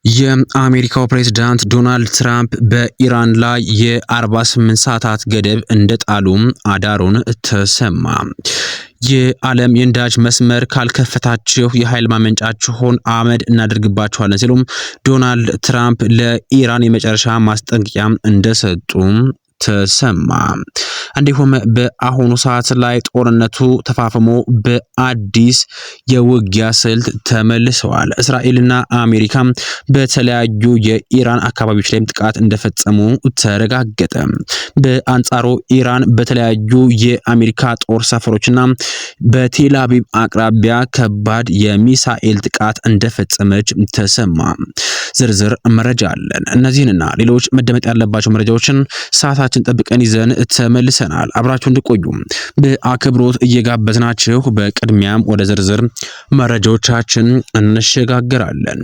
የአሜሪካው ፕሬዝዳንት ዶናልድ ትራምፕ በኢራን ላይ የ48 ሰዓታት ገደብ እንደጣሉም አዳሩን ተሰማ። የዓለም የነዳጅ መስመር ካልከፈታችሁ የኃይል ማመንጫችሁን አመድ እናደርግባችኋለን ሲሉም ዶናልድ ትራምፕ ለኢራን የመጨረሻ ማስጠንቀቂያ እንደሰጡም ተሰማ። እንዲሁም በአሁኑ ሰዓት ላይ ጦርነቱ ተፋፍሞ በአዲስ የውጊያ ስልት ተመልሰዋል። እስራኤልና አሜሪካ በተለያዩ የኢራን አካባቢዎች ላይ ጥቃት እንደፈጸሙ ተረጋገጠ። በአንጻሩ ኢራን በተለያዩ የአሜሪካ ጦር ሰፈሮችና በቴል አቪቭ አቅራቢያ ከባድ የሚሳኤል ጥቃት እንደፈጸመች ተሰማ። ዝርዝር መረጃ አለን። እነዚህንና ሌሎች መደመጥ ያለባቸው መረጃዎችን ሰዓታችን ጠብቀን ይዘን ተመልሰናል። አብራችሁ እንድቆዩ በአክብሮት እየጋበዝናችሁ በቅድሚያም ወደ ዝርዝር መረጃዎቻችን እንሸጋገራለን።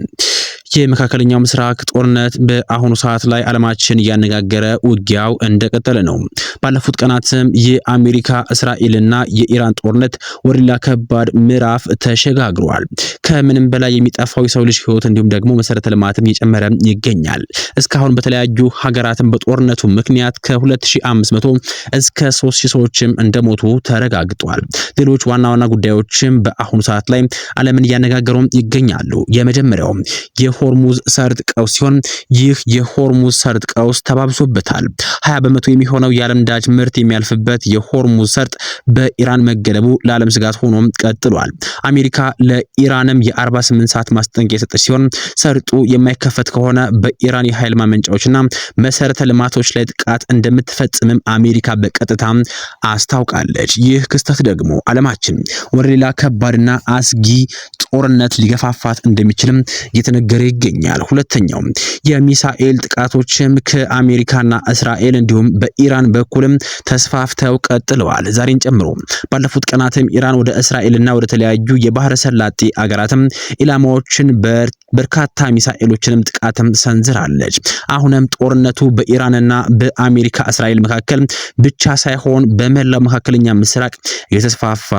የመካከለኛው ምስራቅ ጦርነት በአሁኑ ሰዓት ላይ ዓለማችን እያነጋገረ ውጊያው እንደቀጠለ ነው። ባለፉት ቀናትም የአሜሪካ እስራኤልና የኢራን ጦርነት ወደ ሌላ ከባድ ምዕራፍ ተሸጋግሯል። ከምንም በላይ የሚጠፋው የሰው ልጅ ሕይወት እንዲሁም ደግሞ መሰረተ ልማትም እየጨመረ ይገኛል። እስካሁን በተለያዩ ሀገራትም በጦርነቱ ምክንያት ከ2500 እስከ 3000 ሰዎችም እንደሞቱ ተረጋግጧል። ሌሎች ዋና ዋና ጉዳዮችም በአሁኑ ሰዓት ላይ ዓለምን እያነጋገሩ ይገኛሉ። የመጀመሪያው የሆርሙዝ ሰርጥ ቀውስ ሲሆን ይህ የሆርሙዝ ሰርጥ ቀውስ ተባብሶበታል። 20 በመቶ የሚሆነው የዓለም ነዳጅ ምርት የሚያልፍበት የሆርሙዝ ሰርጥ በኢራን መገደቡ ለዓለም ስጋት ሆኖ ቀጥሏል። አሜሪካ ለኢራንም የ48 ሰዓት ማስጠንቀቂያ የሰጠች ሲሆን ሰርጡ የማይከፈት ከሆነ በኢራን የኃይል ማመንጫዎችና መሰረተ ልማቶች ላይ ጥቃት እንደምትፈጽምም አሜሪካ በቀጥታ አስታውቃለች። ይህ ክስተት ደግሞ ዓለማችን ወደ ሌላ ከባድና አስጊ ጦርነት ሊገፋፋት እንደሚችልም እየተነገረ ይገኛል። ሁለተኛው የሚሳኤል ጥቃቶችም ከአሜሪካና እስራኤል እንዲሁም በኢራን በኩልም ተስፋፍተው ቀጥለዋል። ዛሬን ጨምሮ ባለፉት ቀናትም ኢራን ወደ እስራኤልና ወደ ተለያዩ የባህረ ሰላጤ አገራትም ኢላማዎችን በርካታ ሚሳኤሎችንም ጥቃትም ሰንዝራለች። አሁንም ጦርነቱ በኢራንና በአሜሪካ እስራኤል መካከል ብቻ ሳይሆን በመላው መካከለኛ ምስራቅ እየተስፋፋ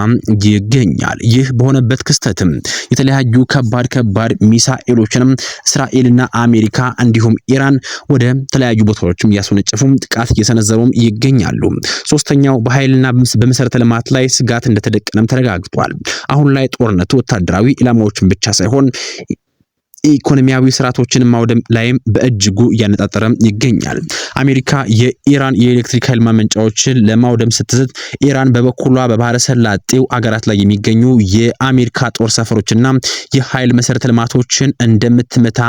ይገኛል። ይህ በሆነበት ክስተትም የተለያዩ ከባድ ሚሳኤሎችንም እስራኤልና አሜሪካ እንዲሁም ኢራን ወደ ተለያዩ ቦታዎችም እያስወነጨፉ ጥቃት እየሰነዘሩም ይገኛሉ። ሶስተኛው በኃይልና በመሰረተ ልማት ላይ ስጋት እንደተደቀነም ተረጋግጧል። አሁን ላይ ጦርነቱ ወታደራዊ ኢላማዎችን ብቻ ሳይሆን ኢኮኖሚያዊ ስርዓቶችን ማውደም ላይም በእጅጉ እያነጣጠረ ይገኛል። አሜሪካ የኢራን የኤሌክትሪክ ኃይል ማመንጫዎችን ለማውደም ስትዝት፣ ኢራን በበኩሏ በባህረ ሰላጤው አገራት ላይ የሚገኙ የአሜሪካ ጦር ሰፈሮችና የኃይል መሰረተ ልማቶችን እንደምትመታ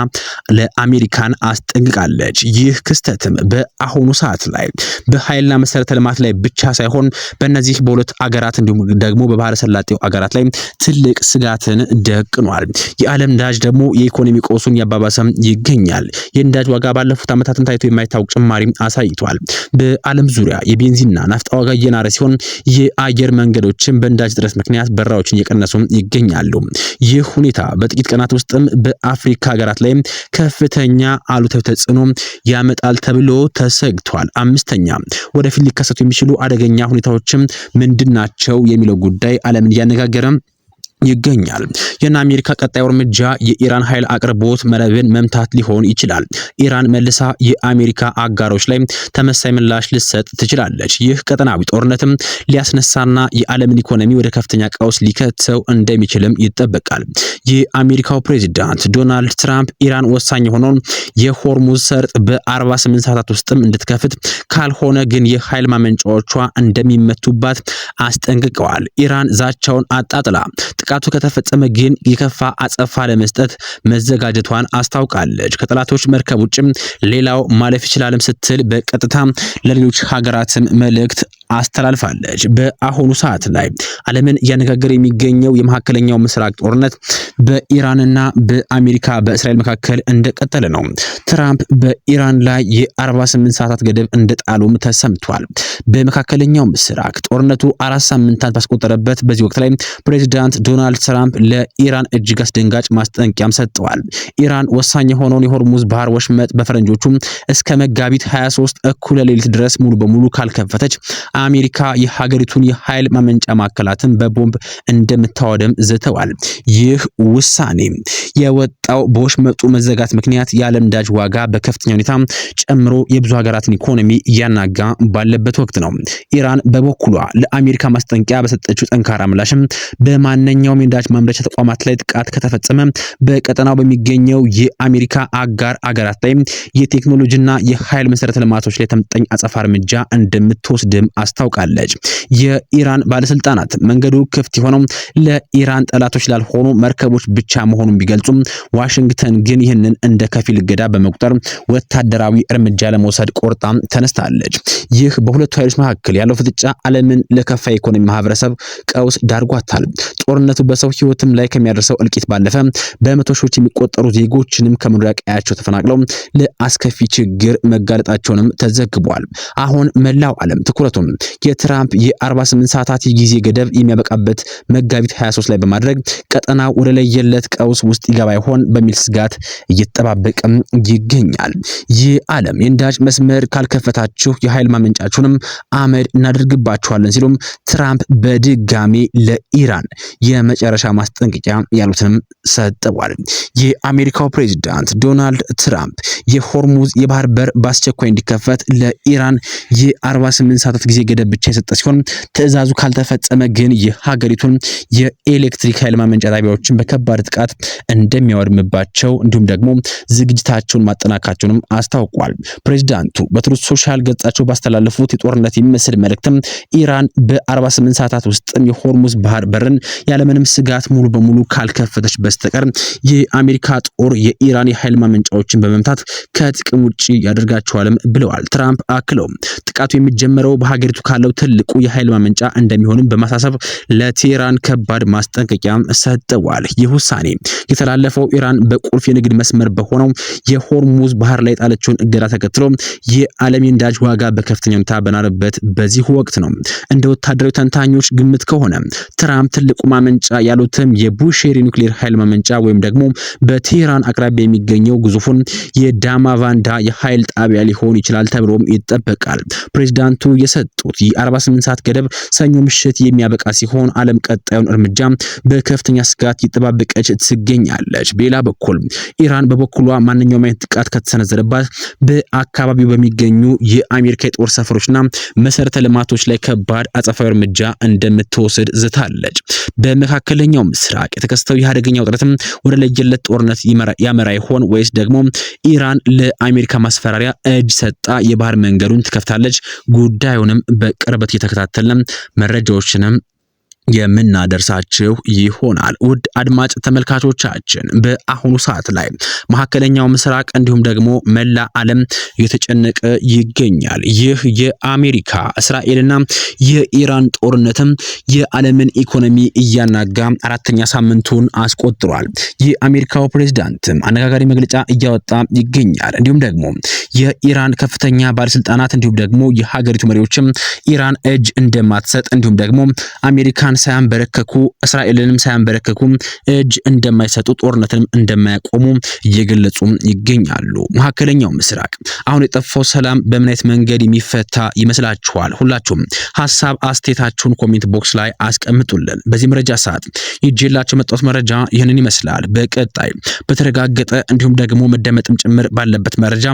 ለአሜሪካን አስጠንቅቃለች። ይህ ክስተትም በአሁኑ ሰዓት ላይ በኃይልና መሰረተ ልማት ላይ ብቻ ሳይሆን በእነዚህ በሁለት አገራት እንዲሁም ደግሞ በባህረ ሰላጤው አገራት ላይ ትልቅ ስጋትን ደቅኗል። የዓለም ነዳጅ ደግሞ የኢኮኖሚ ቀውሱን ያባባሰም ይገኛል። የነዳጅ ዋጋ ባለፉት ዓመታትን ታይቶ የማይታወቅ ጭማሪ አሳይቷል። በዓለም ዙሪያ የቤንዚንና ናፍጣ ዋጋ እየናረ ሲሆን የአየር መንገዶችን በነዳጅ እጥረት ምክንያት በረራዎችን እየቀነሱ ይገኛሉ። ይህ ሁኔታ በጥቂት ቀናት ውስጥም በአፍሪካ ሀገራት ላይ ከፍተኛ አሉታዊ ተጽዕኖ ያመጣል ተብሎ ተሰግቷል። አምስተኛ ወደፊት ሊከሰቱ የሚችሉ አደገኛ ሁኔታዎችም ምንድናቸው የሚለው ጉዳይ ዓለምን እያነጋገረ ይገኛል። የአሜሪካ ቀጣዩ እርምጃ የኢራን ኃይል አቅርቦት መረብን መምታት ሊሆን ይችላል። ኢራን መልሳ የአሜሪካ አጋሮች ላይ ተመሳሳይ ምላሽ ልትሰጥ ትችላለች። ይህ ቀጠናዊ ጦርነትም ሊያስነሳና የዓለምን ኢኮኖሚ ወደ ከፍተኛ ቀውስ ሊከተው እንደሚችልም ይጠበቃል። የአሜሪካው ፕሬዝዳንት ዶናልድ ትራምፕ ኢራን ወሳኝ የሆነውን የሆርሙዝ ሰርጥ በ48 ሰዓታት ውስጥም እንድትከፍት ካልሆነ ግን የኃይል ማመንጫዎቿ እንደሚመቱባት አስጠንቅቀዋል። ኢራን ዛቻውን አጣጥላ ጥቃቱ ከተፈጸመ ግን የከፋ አጸፋ ለመስጠት መዘጋጀቷን አስታውቃለች። ከጠላቶች መርከብ ውጭም ሌላው ማለፍ ይችላልም ስትል በቀጥታ ለሌሎች ሀገራትም መልእክት አስተላልፋለች። በአሁኑ ሰዓት ላይ ዓለምን እያነጋገረ የሚገኘው የመካከለኛው ምስራቅ ጦርነት በኢራንና በአሜሪካ በእስራኤል መካከል እንደቀጠለ ነው። ትራምፕ በኢራን ላይ የ48 ሰዓታት ገደብ እንደጣሉም ተሰምቷል። በመካከለኛው ምስራቅ ጦርነቱ 4 ሳምንታት ባስቆጠረበት በዚህ ወቅት ላይ ፕሬዝዳንት ዶናልድ ትራምፕ ለኢራን እጅግ አስደንጋጭ ማስጠንቀቂያም ሰጥተዋል። ኢራን ወሳኝ የሆነውን የሆርሙዝ ባህር ወሽመጥ በፈረንጆቹ እስከ መጋቢት 23 እኩለ ሌሊት ድረስ ሙሉ በሙሉ ካልከፈተች አሜሪካ የሀገሪቱን የኃይል ማመንጫ ማዕከላትን በቦምብ እንደምታወድም ዝተዋል። ይህ ውሳኔ የወጣው በወሽመጡ መዘጋት ምክንያት የዓለም ነዳጅ ዋጋ በከፍተኛ ሁኔታ ጨምሮ የብዙ ሀገራትን ኢኮኖሚ እያናጋ ባለበት ወቅት ነው። ኢራን በበኩሏ ለአሜሪካ ማስጠንቀቂያ በሰጠችው ጠንካራ ምላሽም በማንኛውም የነዳጅ ማምረቻ ተቋማት ላይ ጥቃት ከተፈጸመ በቀጠናው በሚገኘው የአሜሪካ አጋር አገራት ላይ የቴክኖሎጂና የኃይል መሰረተ ልማቶች ላይ ተመጣጣኝ አጸፋ እርምጃ እንደምትወስድም አስታውቃለች። የኢራን ባለስልጣናት መንገዱ ክፍት የሆነው ለኢራን ጠላቶች ላልሆኑ መርከቦች ብቻ መሆኑን ቢገልጹም ዋሽንግተን ግን ይህንን እንደ ከፊል እገዳ በመቁጠር ወታደራዊ እርምጃ ለመውሰድ ቆርጣም ተነስታለች። ይህ በሁለቱ ኃይሎች መካከል ያለው ፍጥጫ ዓለምን ለከፋ ኢኮኖሚ ማህበረሰብ ቀውስ ዳርጓታል። ጦርነቱ በሰው ህይወትም ላይ ከሚያደርሰው እልቂት ባለፈ በመቶ ሺዎች የሚቆጠሩ ዜጎችንም ከመኖሪያ ቀያቸው ተፈናቅለው ለአስከፊ ችግር መጋለጣቸውንም ተዘግቧል። አሁን መላው ዓለም ትኩረቱን የትራምፕ የ48 ሰዓታት የጊዜ ገደብ የሚያበቃበት መጋቢት 23 ላይ በማድረግ ቀጠናው ወደ ለየለት ቀውስ ውስጥ ይገባ ይሆን በሚል ስጋት እየተጠባበቀም ይገኛል። ይህ ዓለም የነዳጅ መስመር ካልከፈታችሁ የኃይል ማመንጫችሁንም አመድ እናደርግባችኋለን ሲሉም ትራምፕ በድጋሚ ለኢራን የመጨረሻ ማስጠንቀቂያ ያሉትንም ሰጥተዋል። የአሜሪካው ፕሬዝዳንት ዶናልድ ትራምፕ የሆርሙዝ የባህር በር በአስቸኳይ እንዲከፈት ለኢራን የ48 ሰዓታት ጊዜ ገደብ ብቻ የሰጠ ሲሆን ትዕዛዙ ካልተፈጸመ ግን የሀገሪቱን የኤሌክትሪክ ኃይል ማመንጫ ጣቢያዎችን በከባድ ጥቃት እንደሚያወድምባቸው እንዲሁም ደግሞ ዝግጅታቸውን ማጠናካቸውንም አስታውቋል። ፕሬዝዳንቱ በትሩዝ ሶሻል ገጻቸው ባስተላለፉት የጦርነት የሚመስል መልእክትም ኢራን በ48 ሰዓታት ውስጥም የሆርሙዝ ባህር በርን ያለምንም ስጋት ሙሉ በሙሉ ካልከፈተች በስተቀር የአሜሪካ ጦር የኢራን የኃይል ማመንጫዎችን በመምታት ከጥቅም ውጪ ያደርጋቸዋልም ብለዋል። ትራምፕ አክለው ጥቃቱ የሚጀምረው በሀገሪቱ ካለው ትልቁ የኃይል ማመንጫ እንደሚሆንም በማሳሰብ ለቴህራን ከባድ ማስጠንቀቂያ ሰጥተዋል። ይህ ውሳኔ የተላለፈው ኢራን በቁልፍ የንግድ መስመር በሆነው የሆርሙዝ ባህር ላይ ጣለችውን እገዳ ተከትሎ የዓለም የነዳጅ ዋጋ በከፍተኛ ሁኔታ በናረበት በዚህ ወቅት ነው። እንደ ወታደራዊ ተንታኞች ግምት ከሆነ ትራምፕ ትልቁ ማመንጫ ያሉትም የቡሼር የኒውክሌር ኃይል ማመንጫ ወይም ደግሞ በቴህራን አቅራቢያ የሚገኘው ግዙፉን የዳማቫንዳ የኃይል ጣቢያ ሊሆን ይችላል ተብሎም ይጠበቃል። ፕሬዝዳንቱ የሰጡት የ48 ሰዓት ገደብ ሰኞ ምሽት የሚያበቃ ሲሆን ዓለም ቀጣዩን እርምጃ በከፍተኛ ስጋት እየተጠባበቀች ትገኛለች። በሌላ በኩል ኢራን በበኩሏ ማንኛውም አይነት ጥቃት ከተሰነዘረባት በአካባቢው በሚገኙ የአሜሪካ የጦር ሰፈሮችና መሰረተ ልማቶች ላይ ከባድ አጸፋዊ እርምጃ እንደምትወስድ ዝታለች። በመካከለኛው ምስራቅ የተከሰተው የአደገኛ ውጥረትም ወደ ለየለት ጦርነት ያመራ ይሆን ወይስ ደግሞ ኢራን ለአሜሪካ ማስፈራሪያ እጅ ሰጣ የባህር መንገዱን ትከፍታለች? ጉዳዩንም በቅርበት እየተከታተልን መረጃዎችንም የምናደርሳችሁ ይሆናል። ውድ አድማጭ ተመልካቾቻችን በአሁኑ ሰዓት ላይ መካከለኛው ምስራቅ እንዲሁም ደግሞ መላ ዓለም እየተጨነቀ ይገኛል። ይህ የአሜሪካ እስራኤልና የኢራን ጦርነትም የዓለምን ኢኮኖሚ እያናጋ አራተኛ ሳምንቱን አስቆጥሯል። የአሜሪካው ፕሬዝዳንትም አነጋጋሪ መግለጫ እያወጣ ይገኛል። እንዲሁም ደግሞ የኢራን ከፍተኛ ባለስልጣናት እንዲሁም ደግሞ የሀገሪቱ መሪዎችም ኢራን እጅ እንደማትሰጥ እንዲሁም ደግሞ አሜሪካን ሳያንበረከኩ እስራኤልንም ሳያንበረከኩ እጅ እንደማይሰጡ ጦርነትንም እንደማያቆሙ እየገለጹ ይገኛሉ። መካከለኛው ምስራቅ አሁን የጠፋው ሰላም በምን አይነት መንገድ የሚፈታ ይመስላችኋል? ሁላችሁም ሐሳብ አስተያየታችሁን ኮሜንት ቦክስ ላይ አስቀምጡልን። በዚህ መረጃ ሰዓት ይዤላችሁ መጣሁት መረጃ ይህንን ይመስላል። በቀጣይ በተረጋገጠ እንዲሁም ደግሞ መደመጥም ጭምር ባለበት መረጃ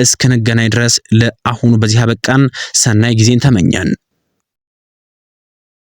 እስከነገናኝ ድረስ ለአሁኑ በዚህ አበቃን። ሰናይ ጊዜን ተመኘን።